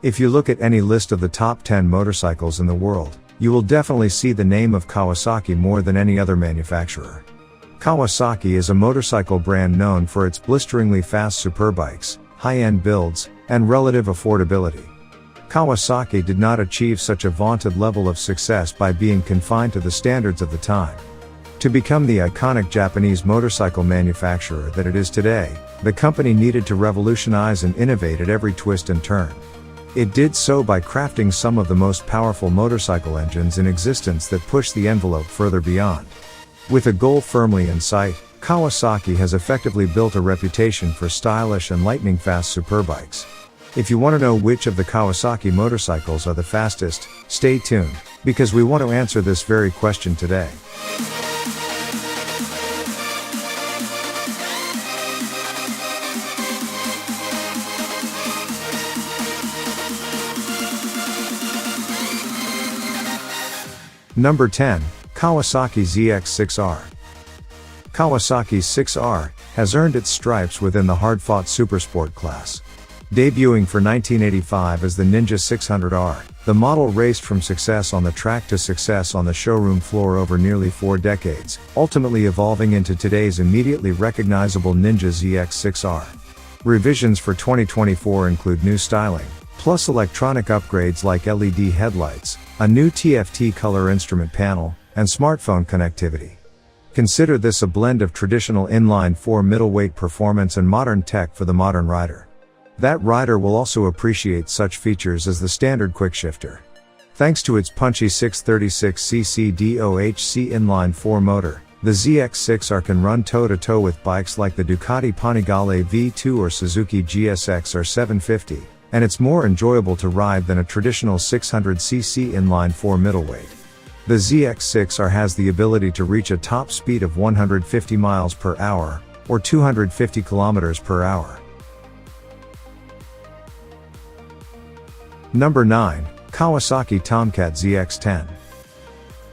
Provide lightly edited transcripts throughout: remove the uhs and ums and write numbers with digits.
If you look at any list of the top 10 motorcycles in the world, you will definitely see the name of Kawasaki more than any other manufacturer. Kawasaki is a motorcycle brand known for its blisteringly fast superbikes, high-end builds, and relative affordability. Kawasaki did not achieve such a vaunted level of success by being confined to the standards of the time. To become the iconic Japanese motorcycle manufacturer that it is today, the company needed to revolutionize and innovate at every twist and turn. It did so by crafting some of the most powerful motorcycle engines in existence that push the envelope further beyond. With a goal firmly in sight, Kawasaki has effectively built a reputation for stylish and lightning-fast superbikes. If you want to know which of the Kawasaki motorcycles are the fastest, stay tuned, because we want to answer this very question today. Number 10. Kawasaki ZX6R. Kawasaki's 6R has earned its stripes within the hard-fought supersport class. Debuting for 1985 as the Ninja 600R, the model raced from success on the track to success on the showroom floor over nearly 4 decades, ultimately evolving into today's immediately recognizable Ninja ZX6R. Revisions for 2024 include new styling, plus electronic upgrades like LED headlights, a new TFT color instrument panel, and smartphone connectivity. Consider this a blend of traditional inline-4 middleweight performance and modern tech for the modern rider. That rider will also appreciate such features as the standard quickshifter. Thanks to its punchy 636cc DOHC inline-4 motor, the ZX6R can run toe-to-toe with bikes like the Ducati Panigale V2 or Suzuki GSX-R 750. And it's more enjoyable to ride than a traditional 600cc inline-4 middleweight. The ZX6R has the ability to reach a top speed of 150 miles per hour, or 250 kilometers per hour. Number 9. Kawasaki Tomcat ZX10.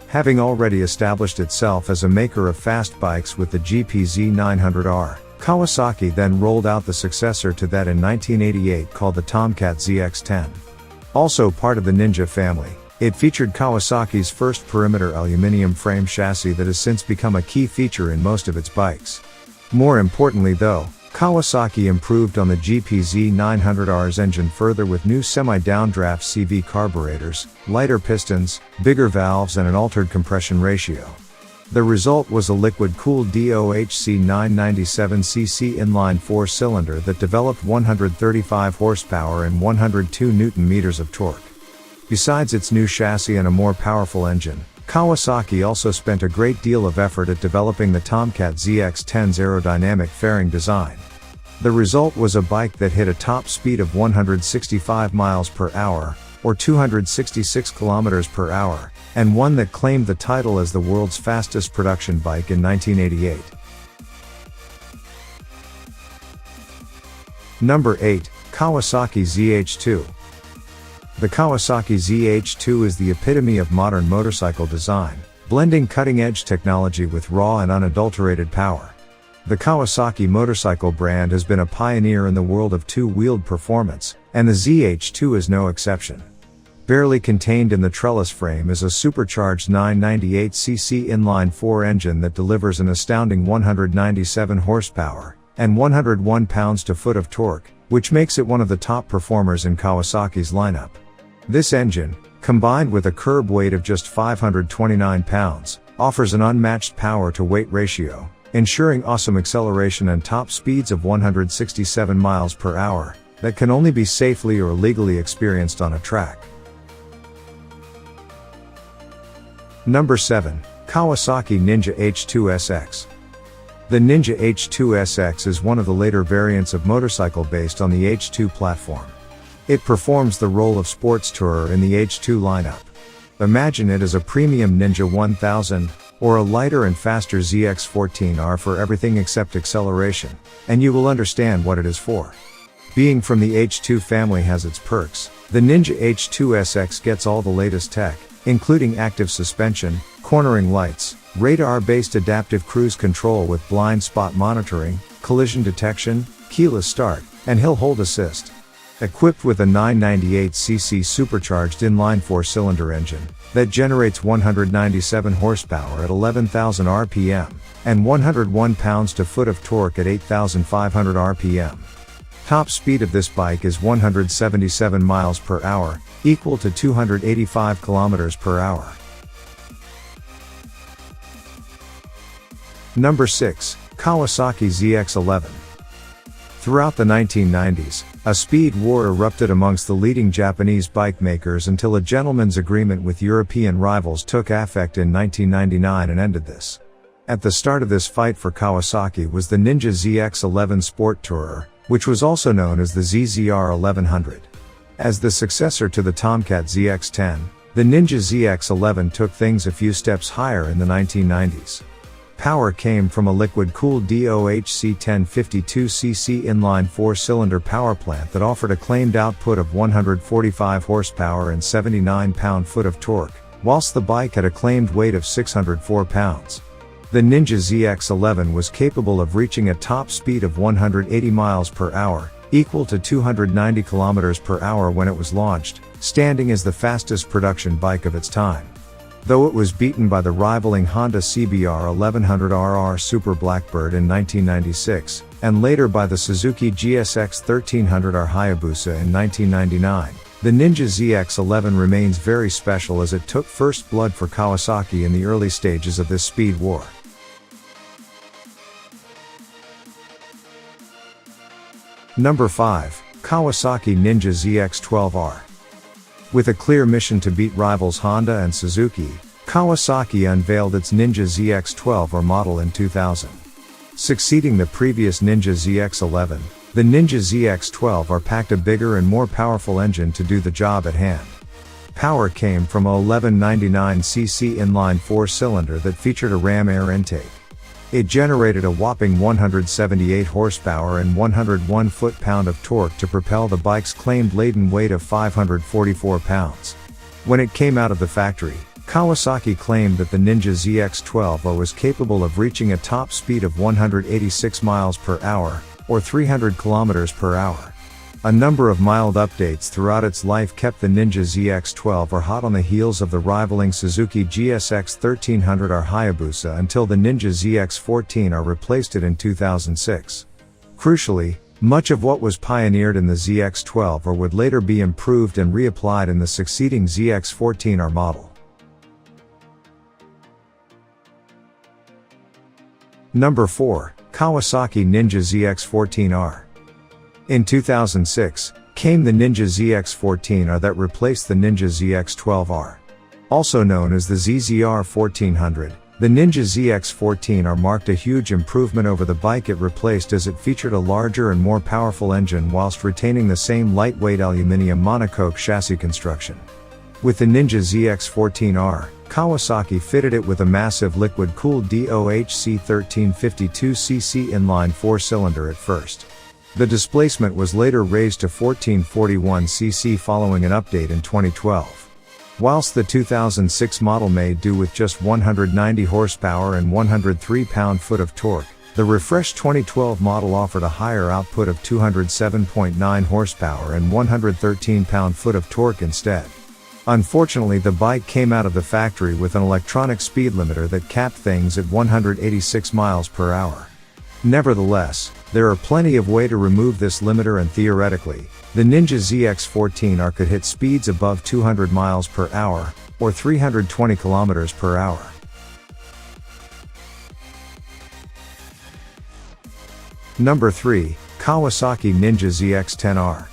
Having already established itself as a maker of fast bikes with the GP Z900R, Kawasaki then rolled out the successor to that in 1988 called the Tomcat ZX10. Also part of the Ninja family, it featured Kawasaki's first perimeter aluminum frame chassis that has since become a key feature in most of its bikes. More importantly though, Kawasaki improved on the GP Z900R's engine further with new semi-downdraft CV carburetors, lighter pistons, bigger valves and an altered compression ratio. The result was a liquid-cooled DOHC 997cc inline-4 cylinder that developed 135 horsepower and 102 Nm of torque. Besides its new chassis and a more powerful engine, Kawasaki also spent a great deal of effort at developing the Tomcat ZX10's aerodynamic fairing design. The result was a bike that hit a top speed of 165 miles per hour, or 266 kilometers per hour, and one that claimed the title as the world's fastest production bike in 1988. Number 8. Kawasaki ZH2. The Kawasaki ZH2 is the epitome of modern motorcycle design, blending cutting-edge technology with raw and unadulterated power. The Kawasaki motorcycle brand has been a pioneer in the world of two-wheeled performance, and the ZH2 is no exception. Barely contained in the trellis frame is a supercharged 998cc inline-4 engine that delivers an astounding 197 horsepower and 101 pounds-to-foot of torque, which makes it one of the top performers in Kawasaki's lineup. This engine, combined with a curb weight of just 529 pounds, offers an unmatched power-to-weight ratio, ensuring awesome acceleration and top speeds of 167 miles per hour that can only be safely or legally experienced on a track. Number 7. Kawasaki Ninja H2 SX. The Ninja H2 SX is one of the later variants of motorcycle based on the H2 platform. It performs the role of sports tourer in the H2 lineup. Imagine it as a premium Ninja 1000, or a lighter and faster ZX14R for everything except acceleration, and you will understand what it is for. Being from the H2 family has its perks. The Ninja H2 SX gets all the latest tech, including active suspension, cornering lights, radar-based adaptive cruise control with blind spot monitoring, collision detection, keyless start, and hill hold assist. Equipped with a 998cc supercharged inline 4-cylinder engine that generates 197 horsepower at 11,000 rpm and 101 pounds-to-foot of torque at 8,500 rpm. Top speed of this bike is 177 miles per hour, equal to 285 kilometers per hour. Number 6. Kawasaki ZX11. Throughout the 1990s, a speed war erupted amongst the leading Japanese bike makers until a gentleman's agreement with European rivals took effect in 1999 and ended this. At the start of this fight for Kawasaki was the Ninja ZX11 Sport Tourer, which was also known as the ZZR 1100. As the successor to the Tomcat ZX10, the Ninja ZX11 took things a few steps higher in the 1990s. Power came from a liquid-cooled DOHC 1052cc inline 4-cylinder power plant that offered a claimed output of 145 horsepower and 79 pound-foot of torque, whilst the bike had a claimed weight of 604 pounds. The Ninja ZX11 was capable of reaching a top speed of 180 miles per hour, equal to 290 kilometers per hour when it was launched, standing as the fastest production bike of its time. Though it was beaten by the rivaling Honda CBR 1100RR Super Blackbird in 1996, and later by the Suzuki GSX 1300R Hayabusa in 1999, the Ninja ZX11 remains very special as it took first blood for Kawasaki in the early stages of this speed war. Number 5. Kawasaki Ninja ZX12R. With a clear mission to beat rivals Honda and Suzuki, Kawasaki unveiled its Ninja ZX12R model in 2000. Succeeding the previous Ninja ZX11, the Ninja ZX12R packed a bigger and more powerful engine to do the job at hand. Power came from a 1199cc inline 4-cylinder that featured a ram air intake. It generated a whopping 178 horsepower and 101 foot-pound of torque to propel the bike's claimed laden weight of 544 pounds. When it came out of the factory, Kawasaki claimed that the Ninja ZX12R was capable of reaching a top speed of 186 miles per hour, or 300 kilometers per hour. A number of mild updates throughout its life kept the Ninja ZX12R hot on the heels of the rivaling Suzuki GSX 1300R Hayabusa until the Ninja ZX14R replaced it in 2006. Crucially, much of what was pioneered in the ZX12R would later be improved and reapplied in the succeeding ZX14R model. Number 4. Kawasaki Ninja ZX14R. In 2006, came the Ninja ZX14R that replaced the Ninja ZX12R. Also known as the ZZR 1400, the Ninja ZX14R marked a huge improvement over the bike it replaced as it featured a larger and more powerful engine whilst retaining the same lightweight aluminum monocoque chassis construction. With the Ninja ZX14R, Kawasaki fitted it with a massive liquid-cooled DOHC 1352cc inline 4-cylinder at first. The displacement was later raised to 1441cc following an update in 2012. Whilst the 2006 model made do with just 190 horsepower and 103 pound-foot of torque, the refreshed 2012 model offered a higher output of 207.9 horsepower and 113 pound-foot of torque instead. Unfortunately, the bike came out of the factory with an electronic speed limiter that capped things at 186 miles per hour. Nevertheless, there are plenty of ways to remove this limiter and theoretically, the Ninja ZX14R could hit speeds above 200 miles per hour, or 320 kilometers per hour. Number 3. Kawasaki Ninja ZX10R.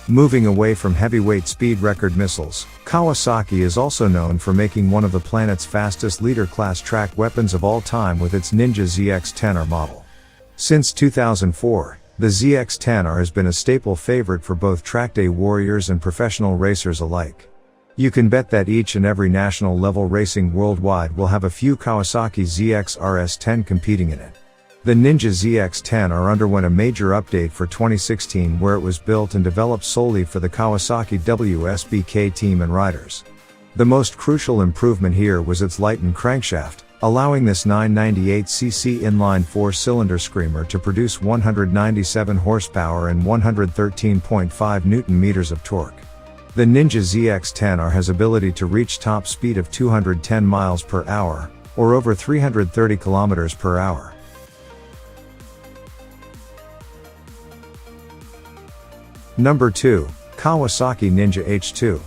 Moving away from heavyweight speed record missiles, Kawasaki is also known for making one of the planet's fastest leader-class track weapons of all time with its Ninja ZX10R model. Since 2004, the ZX10R has been a staple favorite for both track day warriors and professional racers alike. You can bet that each and every national level racing worldwide will have a few Kawasaki ZX-RS10 competing in it. The Ninja ZX10R underwent a major update for 2016 where it was built and developed solely for the Kawasaki WSBK team and riders. The most crucial improvement here was its lightened crankshaft, allowing this 998cc inline 4-cylinder screamer to produce 197 horsepower and 113.5 Nm of torque. The Ninja ZX10R has ability to reach top speed of 210 miles per hour, or over 330 kilometers per hour. Number 2. Kawasaki Ninja H2.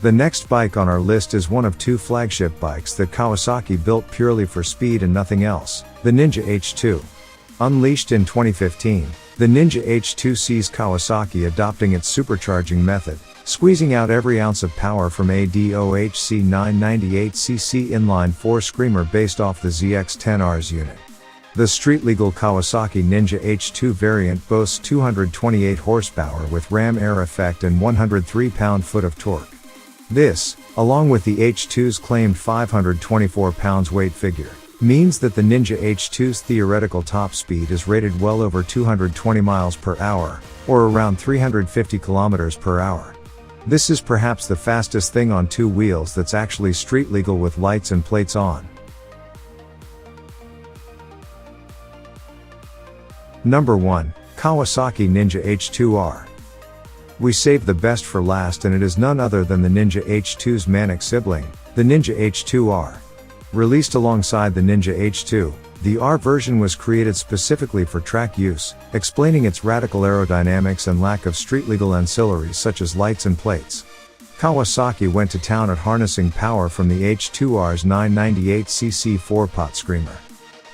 The next bike on our list is one of two flagship bikes that Kawasaki built purely for speed and nothing else, the Ninja H2. Unleashed in 2015, the Ninja H2 sees Kawasaki adopting its supercharging method, squeezing out every ounce of power from a DOHC 998cc inline 4 screamer based off the ZX10R's unit. The street-legal Kawasaki Ninja H2 variant boasts 228 horsepower with ram air effect and 103 pound-foot of torque. This, along with the H2's claimed 524 pounds weight figure, means that the Ninja H2's theoretical top speed is rated well over 220 miles per hour, or around 350 kilometers per hour. This is perhaps the fastest thing on two wheels that's actually street legal with lights and plates on. Number 1. Kawasaki Ninja H2R. We saved the best for last, and it is none other than the Ninja H2's manic sibling, the Ninja H2R. Released alongside the Ninja H2, the R version was created specifically for track use, explaining its radical aerodynamics and lack of street-legal ancillaries such as lights and plates. Kawasaki went to town at harnessing power from the H2R's 998cc 4-pot screamer.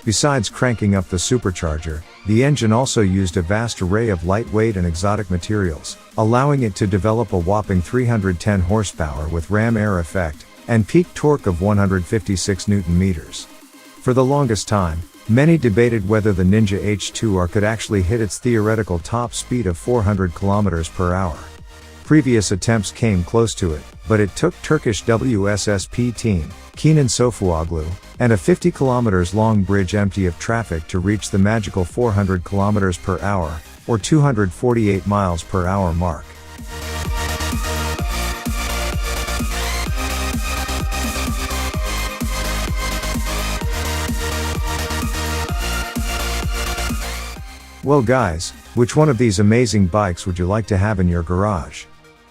Besides cranking up the supercharger, the engine also used a vast array of lightweight and exotic materials, allowing it to develop a whopping 310 horsepower with ram air effect, and peak torque of 156 Nm. For the longest time, many debated whether the Ninja H2R could actually hit its theoretical top speed of 400 km per hour. Previous attempts came close to it, but it took Turkish WSSP team, Kenan Sofuoglu, and a 50 km long bridge empty of traffic to reach the magical 400 km per hour, or 248 miles per hour mark. Well guys, which one of these amazing bikes would you like to have in your garage?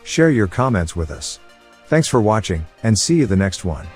Share your comments with us. Thanks for watching, and see you the next one.